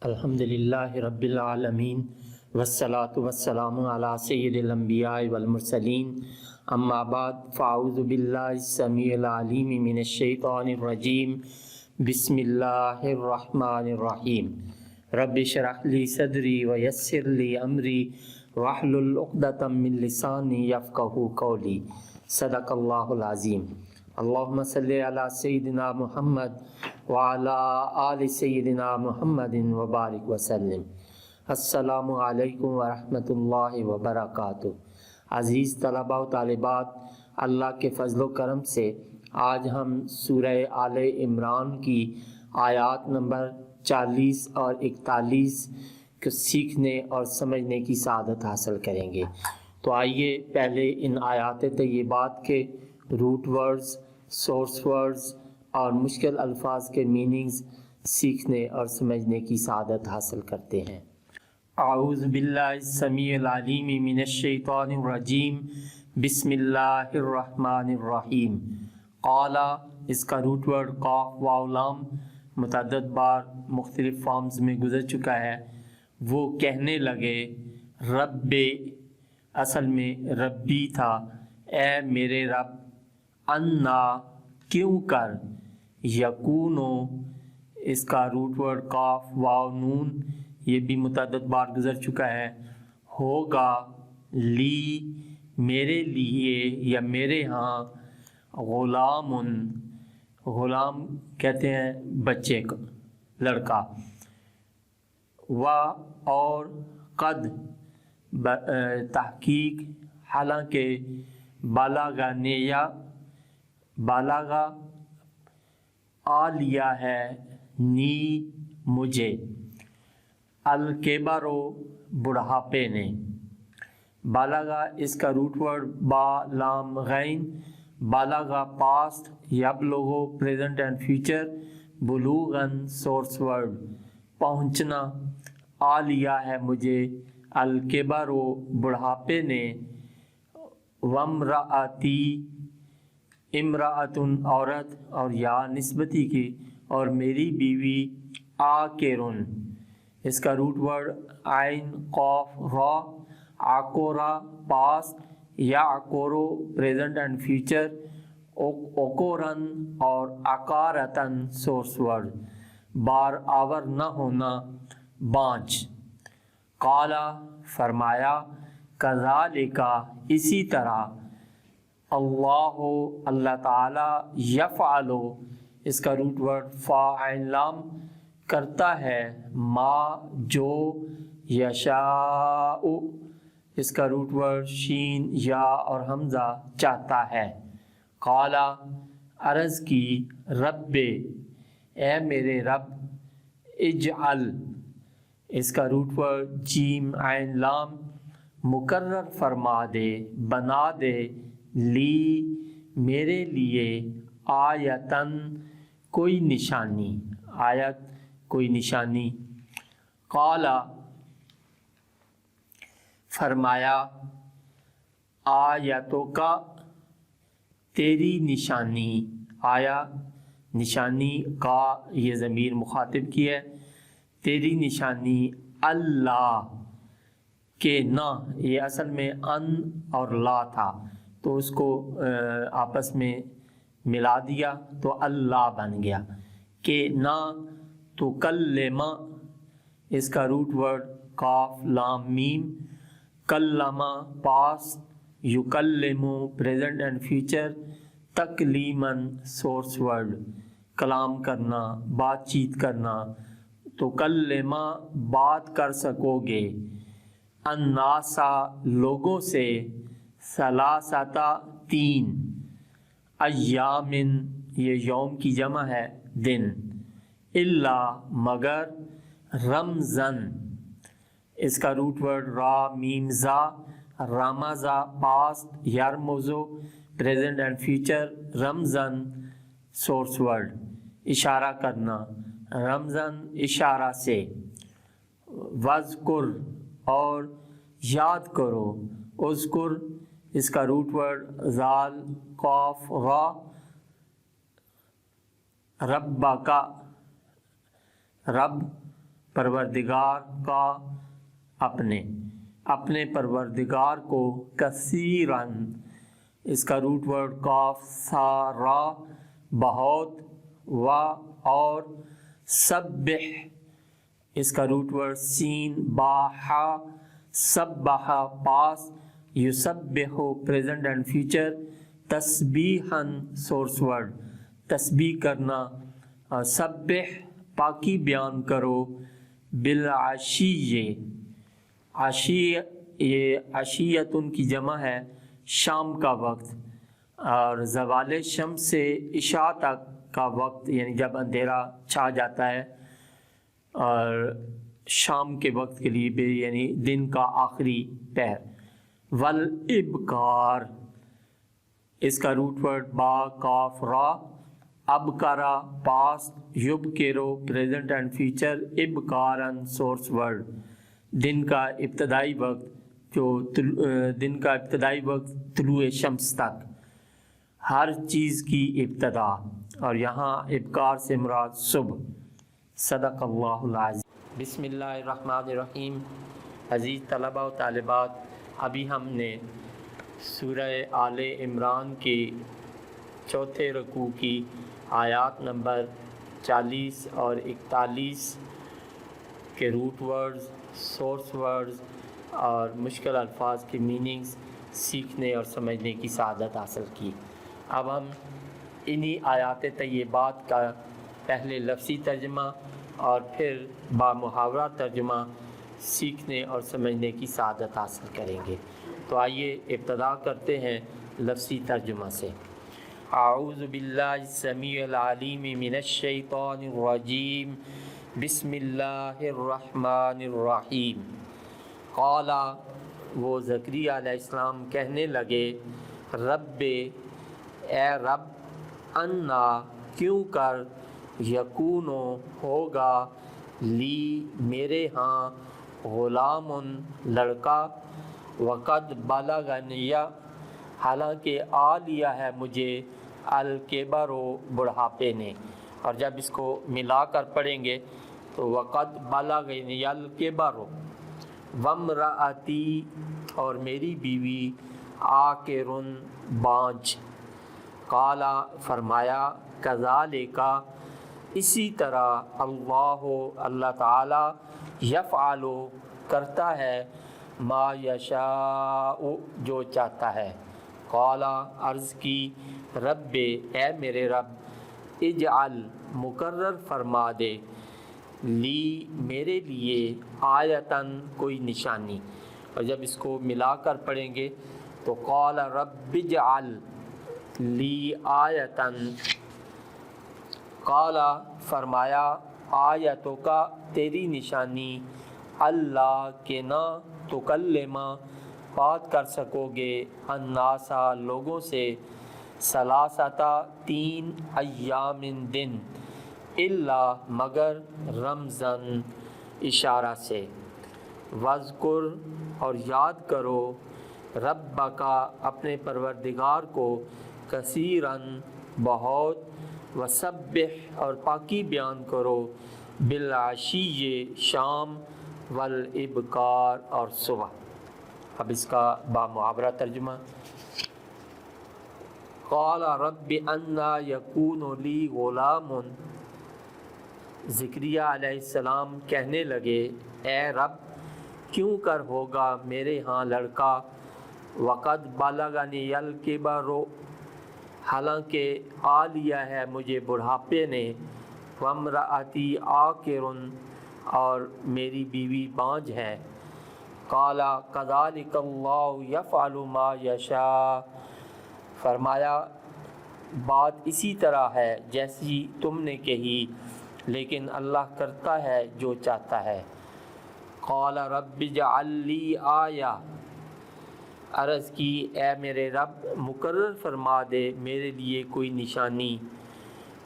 الحمدللہ رب العالمین والصلاة والسلام علی سید الانبیاء والمرسلین اما بعد فاعوذ باللہ السمیع العلیم من الشیطان الرجیم بسم اللہ الرحمن الرحیم رب اشرح لی صدری ویسر لی امری واحلل عقدۃ من لسانی یفقہوا قولی صدق اللہ العظیم۔ اللہم صلی علی سیدنا محمد وعلی آل سیدنا محمد وبارک وسلم۔ السلام علیکم ورحمۃ اللہ وبرکاتہ۔ عزیز طلباء و طالبات، اللہ کے فضل و کرم سے آج ہم سورہ آل عمران کی آیات نمبر 40 اور 41 کو سیکھنے اور سمجھنے کی سعادت حاصل کریں گے۔ تو آئیے پہلے ان آیات طیبات کے روٹ ورڈز، سورس ورڈز اور مشکل الفاظ کے میننگز سیکھنے اور سمجھنے کی سعادت حاصل کرتے ہیں۔ اعوذ باللہ السمیع العلیم من الشیطان الرجیم، بسم اللہ الرحمن الرحیم۔ قال، اس کا روٹ ورڈ قاف واو لام متعدد بار مختلف فارمز میں گزر چکا ہے۔ وہ کہنے لگے، رب، اصل میں ربی تھا، اے میرے رب، انا، کیوں کر، یکونو، اس کا روٹ ورڈ قاف واو نون یہ بھی متعدد بار گزر چکا ہے، ہوگا، لی، میرے لیے یا میرے ہاں، غلام، غلام کہتے ہیں بچے کو، لڑکا، و، اور، قد، تحقیق، حالانکہ، بالاغا نیا، بالاغا آ لیا ہے، نی، مجھے، الکبرو، بڑھاپے نے، بالاغا اس کا روٹ ورڈ با لام غین، بالاغا پاسٹ، یبلغو پریزنٹ اینڈ فیوچر، بلوغن سورس ورڈ، پہنچنا، آ لیا ہے مجھے، الکبرو، بڑھاپے نے، وامرأتی، امرأتن، عورت، اور یا نسبتی کی، اور میری بیوی، آکرن، اس کا روٹ ورڈ عین قاف را، آکورا پاسٹ، یا آکورو پریزنٹ اینڈ فیوچر، اوکورن اور آکارتن سورس ورڈ، بار آور نہ ہونا، بانچ۔ قالا، فرمایا، کذالک، اسی طرح، اللہ تعالی، یفعل، اس کا روٹ ورڈ فا عین لام، کرتا ہے، ما، جو، یشاء، اس کا روٹ ورڈ شین، یا اور حمزہ، چاہتا ہے۔ قالا، عرض کی، رب، اے میرے رب، اجعل، اس کا روٹ ورڈ جیم عین لام، مقرر فرما دے، بنا دے، لی، میرے لیے، آیتن، کوئی نشانی، آیت، کوئی نشانی۔ قالا، فرمایا، آیتو کا، تیری نشانی، آیا، نشانی، کا، یہ ضمیر مخاطب کی ہے، تیری نشانی، اللہ، کہ نہ، یہ اصل میں ان اور لا تھا تو اس کو آپس میں ملا دیا تو اللہ بن گیا، کہ نہ، تو کلمہ، اس کا روٹ ورڈ قاف لام میم، کلمہ پاسٹ، یکلمو پریزنٹ اینڈ فیوچر، تکلیمن سورس ورڈ، کلام کرنا، بات چیت کرنا، تو کلمہ، بات کر سکو گے، الناسا، لوگوں سے، ثلاثتا، 3، ایامن، یہ یوم کی جمع ہے، دن، الا، مگر، رمضان، اس کا روٹ ورڈ را میم زا، رمضا پاسٹ، یرمزو پریزنٹ اینڈ فیوچر، رمضان سورس ورڈ، اشارہ کرنا، رمضان، اشارہ سے، وذکر، اور یاد کرو، اذکر، اس کا روٹ ورڈ ذال قاف را، رب کا، رب پروردگار کا اپنے پروردگار کو کثیرن، اس کا روٹ ورڈ کاف سارا بہت، و اور سبح، اس کا روٹ ورڈ سین باہا سبح پاس، یسبح پریزنٹ اینڈ فیوچر، تسبیحاً سورس ورڈ تسبیح کرنا، سبح پاکی بیان کرو، بالعشی، عشیتن کی جمع ہے شام کا وقت، اور زوال شمس سے عشاء تک کا وقت یعنی جب اندھیرا چھا جاتا ہے، اور شام کے وقت کے لیے بھی یعنی دن کا آخری پہر، والابکار، اس کا روٹ ورڈ با کاف را، ابکارا پاسٹ، یبکرو پریزنٹ اینڈ فیوچر، ابکارن سورس ورڈ دن کا ابتدائی وقت، دن کا ابتدائی وقت طلوع شمس تک، ہر چیز کی ابتدا، اور یہاں ابکار سے مراد صبح۔ صدق اللہ العظیم۔ بسم اللہ الرحمن الرحیم۔ عزیز طلباء و طالبات، ابھی ہم نے سورہ آل عمران کی چوتھے رکوع کی آیات نمبر 40 اور 41 کے روٹ ورڈز، سورس ورڈز اور مشکل الفاظ کی میننگز سیکھنے اور سمجھنے کی سعادت حاصل کی۔ اب ہم انہی آیات طیبات کا پہلے لفظی ترجمہ اور پھر با محاورہ ترجمہ سیکھنے اور سمجھنے کی سعادت حاصل کریں گے۔ تو آئیے ابتدا کرتے ہیں لفظی ترجمہ سے۔ اعوذ باللہ السمیع العلیم من الشیطان الرجیم، بسم اللہ الرحمن الرحیم۔ قال، وہ زکریا علیہ السلام کہنے لگے، رب، اے رب، انا، کیوں کر، یکون، ہوگا، لی، میرے ہاں، غلام، لڑکا، وقد بلغنی، حالانکہ آ لیا ہے مجھے، الکبر، بڑھاپے نے، اور جب اس کو ملا کر پڑھیں گے تو وقد بلغنی الکبر، وامرأتی، اور میری بیوی، عاقر، بانجھ، قال، فرمایا، کذالک، اسی طرح، اللہ تعالی، یفعل، کرتا ہے، ما یشاء، جو چاہتا ہے۔ قال، عرض کی، رب، اے میرے رب، اجعل، مقرر فرما دے، لی، میرے لیے، آیتن، کوئی نشانی، اور جب اس کو ملا کر پڑھیں گے تو قال رب اجعل لی آیتن، قال، فرمایا، آیتوں کا، تیری نشانی، اللہ، کہ نہ تکلم، بات کر سکو گے، الناس، لوگوں سے، ثلاثتا، 3 ایام، دن، الا، مگر، رمزن، اشارہ سے، وذکر، اور یاد کرو، ربک، اپنے پروردگار کو، کثیرن، بہت، وسبح، اور پاکی بیان کرو، بالعشی، شام، والابکار، اور صبح۔ اب اس کا با محاورہ ترجمہ۔ قال رب انا یکون لی غلام، زکریا علیہ السلام کہنے لگے، اے رب، کیوں کر ہوگا میرے ہاں لڑکا، وقد بلغنی الکبر، حالانکہ آ لیا ہے مجھے بڑھاپے نے، وامرأتی عاقر، اور میری بیوی بانجھ ہے۔ قال کذالک اللہ یفعل ما یشاء، فرمایا، بات اسی طرح ہے جیسی تم نے کہی، لیکن اللہ کرتا ہے جو چاہتا ہے۔ قال رب اجعل لی آیہ، عرض کی، اے میرے رب، مقرر فرما دے میرے لیے کوئی نشانی۔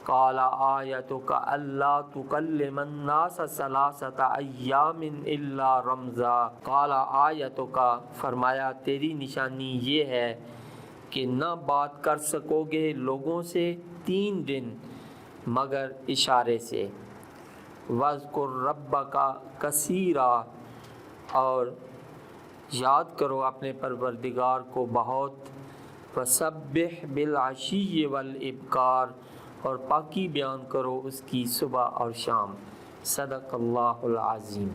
قال آیتک اللہ تکلم الناس ثلاثۃ ایام الا رمزا، قال آیتک، فرمایا، تیری نشانی یہ ہے کہ نہ بات کر سکو گے لوگوں سے 3 دن مگر اشارے سے۔ وَاذْكُرْ رَبَّكَ کثیرا، اور یاد کرو اپنے پروردگار کو بہت، وَسَبِّحْ بِالْعَشِيِّ وَالْإِبْكَارِ، اور پاکی بیان کرو اس کی صبح اور شام۔ صدق اللہ العظیم۔